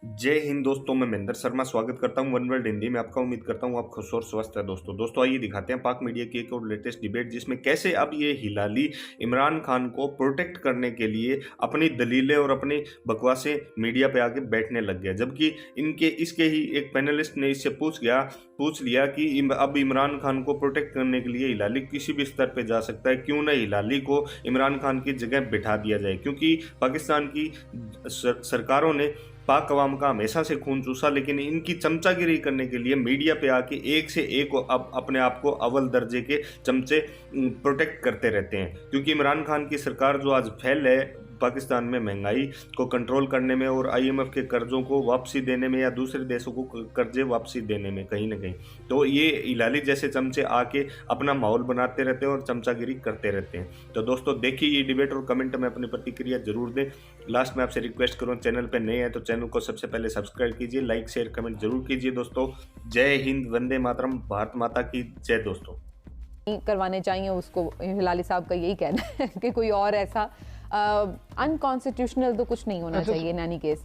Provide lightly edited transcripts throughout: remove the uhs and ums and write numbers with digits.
जय हिंद दोस्तों, मैं महेंद्र शर्मा स्वागत करता हूं वन वर्ल्ड हिंदी में आपका। उम्मीद करता हूं आप खुश और स्वस्थ है। दोस्तों आइए दिखाते हैं पाक मीडिया की एक और लेटेस्ट डिबेट, जिसमें कैसे अब ये हिलाली इमरान खान को प्रोटेक्ट करने के लिए अपनी दलीलें और अपनी बकवासें मीडिया पे आके बैठने लग गया। जबकि इसके ही एक पैनलिस्ट ने इससे पूछ लिया कि अब इमरान खान को प्रोटेक्ट करने के लिए हिलाली किसी भी स्तर पे जा सकता है, क्यों ना हिलाली को इमरान खान की जगह बिठा दिया जाए। क्योंकि पाकिस्तान की सरकारों ने पाक अवाम का हमेशा से खून चूसा, लेकिन इनकी चमचागिरी करने के लिए मीडिया पे आके एक से एक अब अपने आप को अव्वल दर्जे के चमचे प्रोटेक्ट करते रहते हैं। क्योंकि इमरान खान की सरकार जो आज फेल है पाकिस्तान में महंगाई को कंट्रोल करने में और आईएमएफ के कर्जों को वापसी देने में या दूसरे देशों को कर्जे वापसी देने में कहीं ना कहीं, तो ये हिलाली जैसे चमचे आके अपना माहौल बनाते रहते हैं और चमचागिरी करते रहते हैं। तो दोस्तों देखिए ये डिबेट और कमेंट में अपनी प्रतिक्रिया जरूर दें। लास्ट में आपसे रिक्वेस्ट करूँ, चैनल पर नए हैं तो चैनल को सबसे पहले सब्सक्राइब कीजिए, लाइक शेयर कमेंट जरूर कीजिए। दोस्तों जय हिंद, वंदे मातरम, भारत माता की जय। दोस्तों करवाने चाहिए उसको, हिलाली साहब का यही कहना है कि कोई और ऐसा अनकॉन्स्टिट्यूशनल तो कुछ नहीं होना चाहिए इन एनी केस।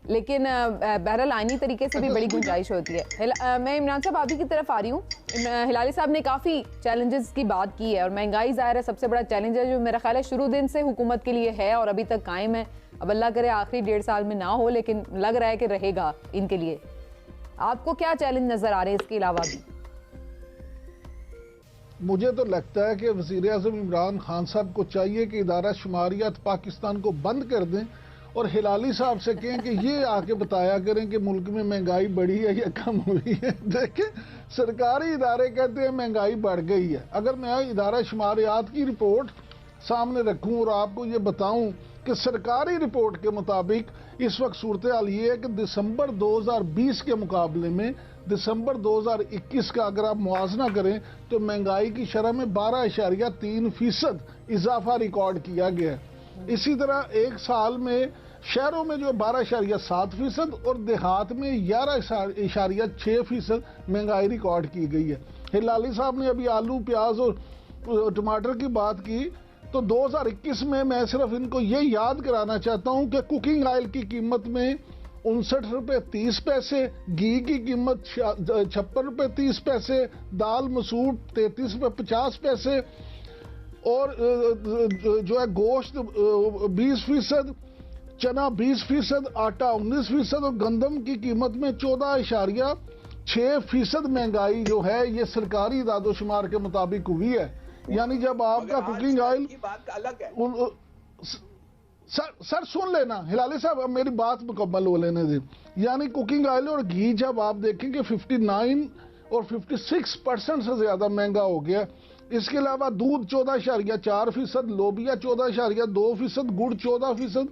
लेकिन बहरहाल आईनी तरीके से भी बड़ी गुंजाइश होती है। मैं इमरान साहब आप ही की तरफ आ रही हूँ। हिलाली साहब ने काफ़ी चैलेंजेस की बात की है और महंगाई ज़ाहिर है सबसे बड़ा चैलेंज है, जो मेरा ख्याल है शुरू दिन से हुकूमत के लिए है और अभी तक कायम है। अब अल्लाह करे आखिरी 1.5 साल में ना हो, लेकिन लग रहा है कि रहेगा इनके लिए। आपको क्या चैलेंज नज़र आ रहे हैं इसके अलावा भी? मुझे तो लगता है कि वज़ीर-ए-आज़म इमरान खान साहब को चाहिए कि इदारा शुमारियात पाकिस्तान को बंद कर दें और हिलाली साहब से कहें कि ये आके बताया करें कि मुल्क में महंगाई बढ़ी है या कम हुई है। देखें, सरकारी इदारे कहते हैं महंगाई बढ़ गई है। अगर मैं इदारा शुमारियात की रिपोर्ट सामने रखूं और आपको ये बताऊं कि सरकारी रिपोर्ट के मुताबिक इस वक्त सूरत हाल ये है कि दिसंबर 2020 के मुकाबले में दिसंबर 2021 का अगर आप मुआवजा करें तो महंगाई की शरह में 12.3% इजाफा रिकॉर्ड किया गया है। इसी तरह एक साल में शहरों में जो 12.7% और देहात में 11.6% महंगाई रिकॉर्ड की गई है। हिलाली साहब ने अभी आलू, प्याज और टमाटर की बात की, तो 2021 में मैं सिर्फ इनको ये याद कराना चाहता हूं कि कुकिंग ऑयल की कीमत में 59 रुपये 30 पैसे, घी की कीमत 56 रुपये 30 पैसे, दाल मसूर 33 रुपये 50 पैसे और जो है गोश्त 20%, चना 20%, आटा 19% और गंदम की कीमत में 14.6% महंगाई जो है ये सरकारी दादोशुमार के मुताबिक हुई है। यानी जब आपका कुकिंग ऑयल की बात अलग है। सर सुन लेना हिलाली साहब, अब मेरी बात मुकम्मल हो लेने दें। यानी कुकिंग ऑयल और घी जब आप देखेंगे 59 और 56% से ज्यादा महंगा हो गया। इसके अलावा दूध 14.4%, लोबिया 14.2%, गुड़ 14%,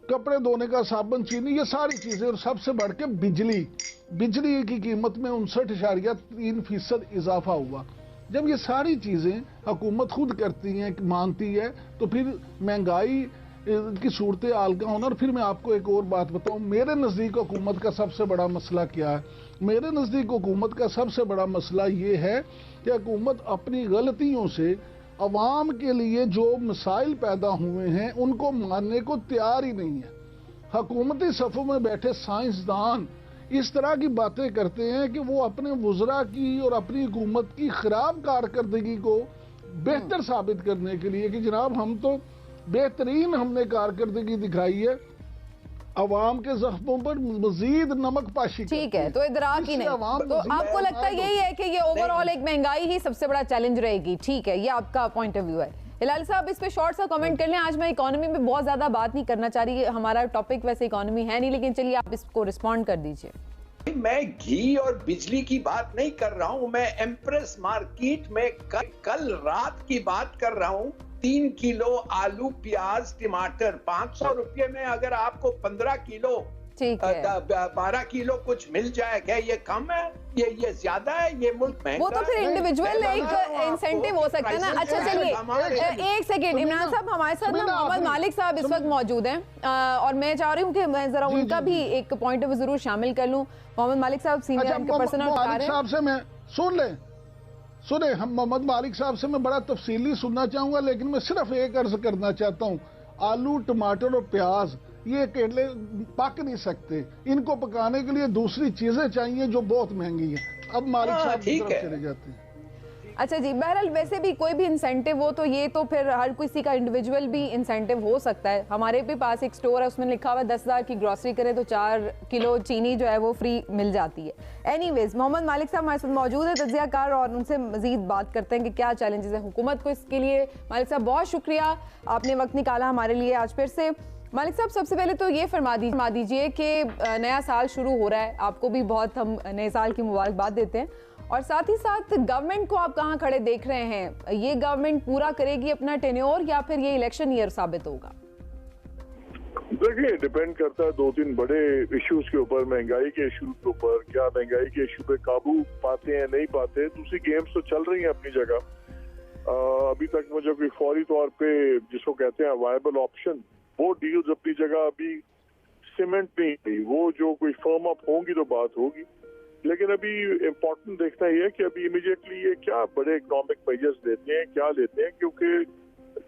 कपड़े धोने का साबुन, चीनी, ये सारी चीजें, और सबसे बढ़ के बिजली की कीमत में 59.3% इजाफा हुआ। जब ये सारी चीजें हुकूमत खुद करती हैं, मानती है, तो फिर महंगाई की सूरत हाल का होना। और फिर मैं आपको एक और बात बताऊं, मेरे नज़दीक हुकूमत का सबसे बड़ा मसला क्या है? मेरे नज़दीक हुकूमत का सबसे बड़ा मसला ये है कि हुकूमत अपनी गलतियों से अवाम के लिए जो मसाइल पैदा हुए हैं उनको मानने को तैयार ही नहीं है। हुकूमती सफ़ों में बैठे साइंसदान इस तरह की बातें करते हैं कि वो अपने वज़रा की और अपनी हुकूमत की खराब कारकर्दगी को बेहतर साबित करने के लिए कि जनाब हम तो बेहतरीन हमने कारकर्दगी दिखाई है, अवाम के जख्मों पर मजीद नमक पाशी। ठीक है, तो इदराक ही नहीं, तो आपको लगता है यही है कि ये ओवरऑल एक महंगाई ही सबसे बड़ा चैलेंज रहेगी? ठीक है, ये आपका पॉइंट ऑफ व्यू है। हिलाल साहब इस पे शॉर्ट सा कमेंट कर लें। आज मैं इकोनॉमी में बहुत ज्यादा बात नहीं करना चाह रही, हमारा टॉपिक वैसे इकोनॉमी है नहीं, लेकिन चलिए आप इसको रिस्पॉन्ड कर दीजिए। मैं घी और बिजली की बात नहीं कर रहा हूं, मैं एम्प्रेस मार्केट में कल रात की बात कर रहा हूं। 3 किलो आलू, प्याज, टमाटर 500 रुपये में अगर आपको 15 किलो 12 किलो कुछ मिल जाए, क्या ये कम है? ये ज्यादा है? ये मुल्क महंगा? वो तो फिर इंडिविजुअल एक इंसेंटिव हो सकता है ना। अच्छा चलिए एक सेकेंड, इमरान साहब हमारे साथ ना मोहम्मद मालिक साहब इस वक्त मौजूद हैं और मैं चाह रही हूँ कि मैं जरा उनका भी एक पॉइंट ऑफ व्यू जरूर शामिल कर लूँ। मोहम्मद मालिक साहब सीनियर पर्सनल साहब से मैं सुने हम मोहम्मद मालिक साहब से मैं बड़ा तफसीली सुनना चाहूंगा, लेकिन मैं सिर्फ एक अर्ज करना चाहता हूँ, आलू, टमाटर और प्याज ये केले पक नहीं सकते, इनको पकाने के लिए दूसरी चीजें चाहिए जो बहुत महंगी है। अब मालिक हाँ, साहब की ठीक तरफ है। चले जाते हैं। अच्छा जी, बहरहाल वैसे भी कोई भी इंसेंटिव हो तो ये तो फिर हर किसी का इंडिविजुअल भी इंसेंटिव हो सकता है। हमारे भी पास एक स्टोर है, उसमें लिखा हुआ है 10,000 की ग्रॉसरी करें तो 4 किलो चीनी जो है वो फ्री मिल जाती है। एनीवेज, मोहम्मद मालिक साहब हमारे साथ मौजूद है, तज्जियाकार, और उनसे मजीद बात करते हैं कि क्या चैलेंजेस है हुकूमत को। इसके लिए मालिक साहब बहुत शुक्रिया, आपने वक्त निकाला हमारे लिए आज फिर से। मालिक साहब, सबसे पहले तो ये फरमा दीजिए कि नया साल शुरू हो रहा है, आपको भी बहुत हम नए साल की मुबारकबाद देते हैं, और साथ ही साथ गवर्नमेंट को आप कहाँ खड़े देख रहे हैं? ये गवर्नमेंट पूरा करेगी अपना टेन्योर या फिर ये इलेक्शन ईयर साबित होगा? देखिए, डिपेंड करता है 2-3 बड़े इश्यूज के ऊपर, महंगाई के इश्यूज के ऊपर। क्या महंगाई के इश्यू पे काबू पाते हैं, नहीं पाते? दूसरी गेम्स तो चल रही हैं अपनी जगह। अभी तक मुझे कोई फौरी तौर पे जिसको कहते हैं वायबल ऑप्शन, वो डील्स अपनी जगह अभी सीमेंट नहीं हुई। वो जो कोई फर्म अप होंगी तो बात होगी, लेकिन अभी इम्पोर्टेंट देखना ये है कि अभी इमीडिएटली ये क्या बड़े इकोनॉमिक मेजर्स लेते हैं, क्या लेते हैं, क्योंकि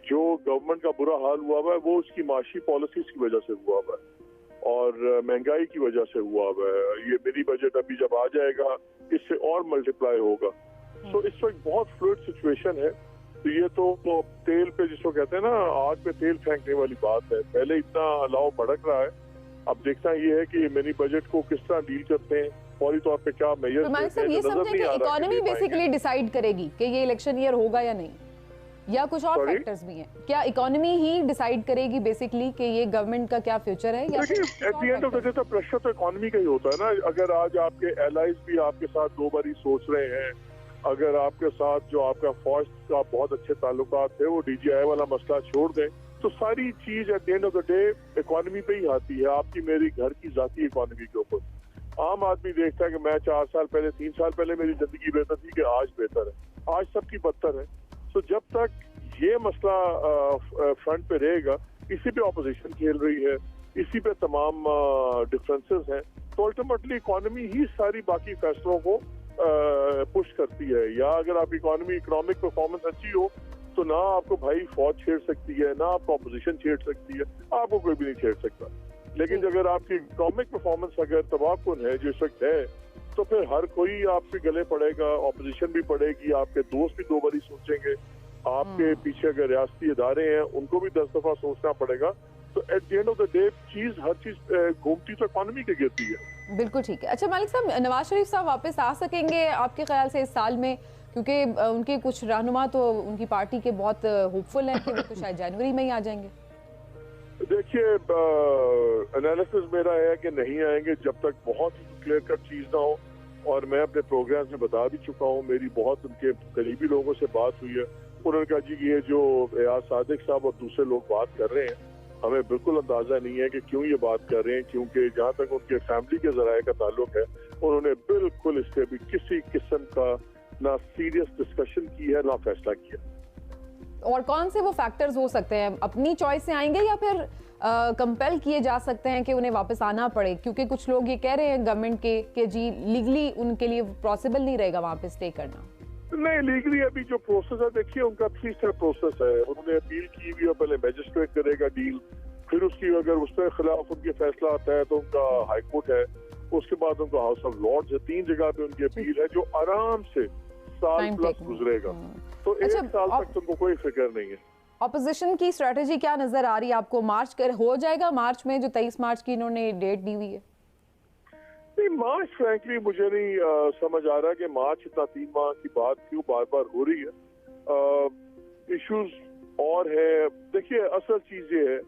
जो गवर्नमेंट का बुरा हाल हुआ हुआ है वो उसकी माशी पॉलिसीज की वजह से हुआ हुआ है और महंगाई की वजह से हुआ हुआ है। ये मिनी बजट अभी जब आ जाएगा इससे और मल्टीप्लाई होगा। तो इस वक्त बहुत फ्लूइड सिचुएशन है। तो ये तो तेल पे जिसको कहते हैं ना, आग पे तेल फेंकने वाली बात है। पहले इतना अलाव भड़क रहा है, अब देखना ये है कि मिनी बजट को किस तरह डील करते हैं, फौरी तौर पे क्या मेजर्स लेते हैं। ये समझे कि इकोनॉमी बेसिकली डिसाइड करेगी कि ये इलेक्शन ईयर होगा या नहीं, या कुछ और फैक्टर्स भी हैं? क्या इकोनॉमी ही डिसाइड करेगी बेसिकली कि ये गवर्नमेंट का क्या फ्यूचर है? या देखिए, eight the end of the day तो प्रेशर तो इकोनॉमी का ही होता है ना। अगर आज आपके एलाइज भी आपके साथ 2 बारी सोच रहे हैं, अगर आपके साथ जो आपका फौज का बहुत अच्छे ताल्लुकात है वो DGI वाला मसला छोड़ दें, तो सारी चीज eight the end of the day economy पे ही आती है, आपकी मेरी घर की जाती इकोनॉमी के ऊपर। आम आदमी देखता है कि मैं 4 साल पहले, 3 साल पहले मेरी जिंदगी बेहतर थी कि आज बेहतर है, आज सबकी बदतर है। तो जब तक ये मसला फ्रंट पे रहेगा, इसी पे ऑपोजिशन खेल रही है, इसी पे तमाम डिफरेंसेस हैं, तो अल्टीमेटली इकोनॉमी ही सारी बाकी फैसलों को पुश करती है। या अगर आप इकोनॉमिक परफॉर्मेंस अच्छी हो तो ना आपको भाई फौज छेड़ सकती है, ना आपको ऑपोजिशन छेड़ सकती है, आपको कोई भी नहीं छेड़ सकता। लेकिन अगर आपकी इकोनॉमिक परफॉर्मेंस अगर तबाहकुन है, जो इस वक्त है, तो फिर हर कोई आपके गले पड़ेगा, ऑपोजिशन भी पड़ेगी, आपके दोस्त भी 2 बारी सोचेंगे, आपके पीछे अगर रियासती इदारे हैं उनको भी 10 दफा सोचना पड़ेगा। तो at the end of the day हर चीज घूमती तो इकोनॉमी के गिरती है। बिल्कुल ठीक है। अच्छा मालिक साहब, नवाज शरीफ साहब वापस आ सकेंगे आपके ख्याल से इस साल में? क्योंकि उनके कुछ रहनुमा तो उनकी पार्टी के बहुत होपफुल हैं कि वो तो शायद जनवरी में ही आ जाएंगे। देखिए, एनालिसिस मेरा है कि नहीं आएंगे जब तक बहुत ही क्लियर कट चीज ना हो। और मैं अपने प्रोग्राम में बता भी चुका हूँ, मेरी बहुत उनके करीबी लोगों से बात हुई है। उन्होंने कहा जी ये जो एयाज सादिक साहब और दूसरे लोग बात कर रहे हैं, हमें बिल्कुल अंदाजा नहीं है कि क्यों ये बात कर रहे हैं, क्योंकि जहाँ तक उनके फैमिली के जराये का ताल्लुक है, उन्होंने बिल्कुल इस पे भी किसी किस्म का ना सीरियस डिस्कशन की है, ना फैसला किया। और कौन से वो फैक्टर्स हो सकते हैं? अपनी चॉइस से आएंगे या फिर कंपेल किए जा सकते हैं कि उन्हें वापस आना पड़े? क्योंकि कुछ लोग ये कह रहे हैं गवर्नमेंट के कि जी लीगली उनके लिए पॉसिबल नहीं रहेगा वहाँ पे स्टे करना। नहीं, लीगली अभी जो प्रोसेस है, देखिए उनका 3 स्टेप प्रोसेस है। उन्होंने अपील की हुई है, पहले मैजिस्ट्रेट करेगा डील, फिर उसकी अगर उसके खिलाफ उनके फैसला आता है तो उनका हाई कोर्ट है, उसके बाद उनका हाउस ऑफ लॉर्ड्स है। 3 जगह पे उनकी अपील है, जो आराम से साल प्लस गुजरेगा। तो 1 साल तक उनको कोई फिक्र नहीं है। ऑपोजिशन की स्ट्रेटेजी क्या नजर आ रही है आपको? मार्च हो जाएगा मार्च में, जो 23 मार्च की इन्होंने डेट दी हुई है? नहीं, मार्च फ्रैंकली मुझे नहीं समझ आ रहा कि मार्च इतना 3 माह की बात क्यों बार बार हो रही है। इश्यूज और है। देखिए, असल चीज ये है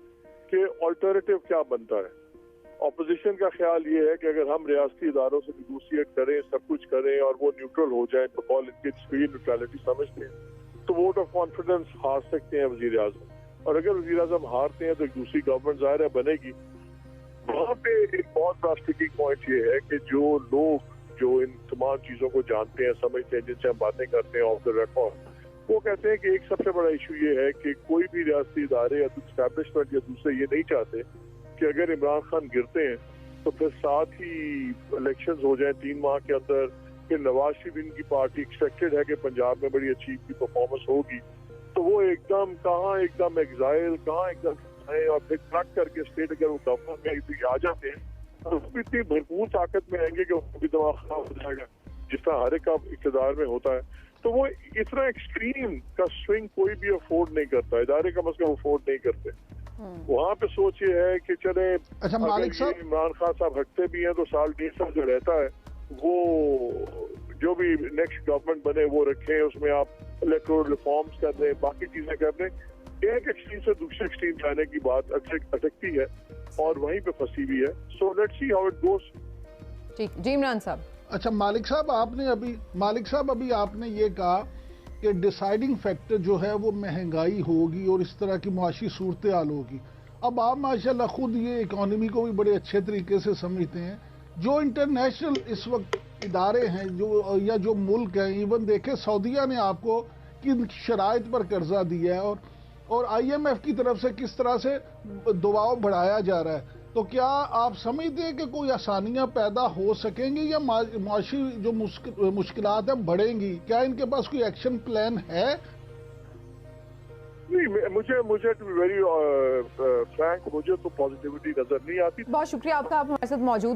कि ऑल्टरनेटिव क्या बनता है। ऑपोजिशन का ख्याल ये है कि अगर हम रियासती इदारों से निगोशिएट करें, सब कुछ करें और वो न्यूट्रल हो जाए, बकौल इनके जिसको न्यूट्रलिटी समझते हैं, तो वोट ऑफ कॉन्फिडेंस हार सकते हैं वजीर आजम। और अगर वजीर आजम हारते हैं तो एक दूसरी गवर्नमेंट ज़ाहिर है बनेगी। वहाँ पे एक बहुत बड़ा स्टिकिंग पॉइंट ये है कि जो लोग जो इन तमाम चीज़ों को जानते हैं, समझते हैं, जिनसे हम बातें करते हैं ऑफ द रिकॉर्ड, वो कहते हैं कि एक सबसे बड़ा इशू ये है कि कोई भी रियासती इदारे या एस्टैब्लिशमेंट या दूसरे ये नहीं चाहते कि अगर इमरान खान गिरते हैं तो फिर साथ ही इलेक्शंस हो जाएं 3 माह के अंदर। फिर नवाज शरीफ इनकी पार्टी एक्सपेक्टेड है कि पंजाब में बड़ी अच्छी परफॉर्मेंस होगी, तो वो एकदम कहाँ एकदम एग्जाइल, कहाँ एकदम आए और फिर ट्रक करके स्टेट अगर वो गवर्नमेंट में आ जाते हैं तो वो इतनी भरपूर ताकत में आएंगे कि उनको भी दिमाग खराब हो जाएगा, जिस तरह हर एक इक़्तिदार में होता है। तो वो इतना एक्सट्रीम का स्विंग कोई भी अफोर्ड नहीं करता, इदारे कम अज कम अफोर्ड नहीं करते। वहाँ पे सोच ये है कि चले अच्छा मालिक साहब, इमरान खान साहब हटते भी हैं तो साल 1.5 साल जो रहता है वो जो भी नेक्स्ट गवर्नमेंट बने वो रखें, उसमें आप इलेक्टोरल रिफॉर्म्स कर दें, बाकी चीजें कर दें। एक एक्सट्रीम से दूसरे एक्सट्रीम जाने की बात अटकती है और वहीं पे फंसी हुई है। So let's see how it goes. ठीक जी इमरान साहब। अच्छा मालिक साहब अभी आपने ये कहा कि डिसाइडिंग फैक्टर जो है वो महंगाई होगी और इस तरह की मुआशी सूरत हाल होगी। अब आप माशाल्लाह खुद ये इकोनॉमी को भी बड़े अच्छे तरीके से समझते हैं। जो इंटरनेशनल इस वक्त इदारे हैं जो जो मुल्क हैं, इवन देखे सऊदीया ने आपको किन शराइत पर कर्जा दिया है और IMF की तरफ से किस तरह से दबाव बढ़ाया जा रहा है। तो क्या आप समझते हैं कि कोई आसानियां पैदा हो सकेंगी या मुआशी जो मुश्किलात हैं बढ़ेंगी? क्या इनके पास कोई एक्शन प्लान है? नहीं, मुझे टू बी वेरी फ्रैंक मुझे तो पॉजिटिविटी नजर नहीं आती। बहुत शुक्रिया आपका, आप हमारे साथ मौजूद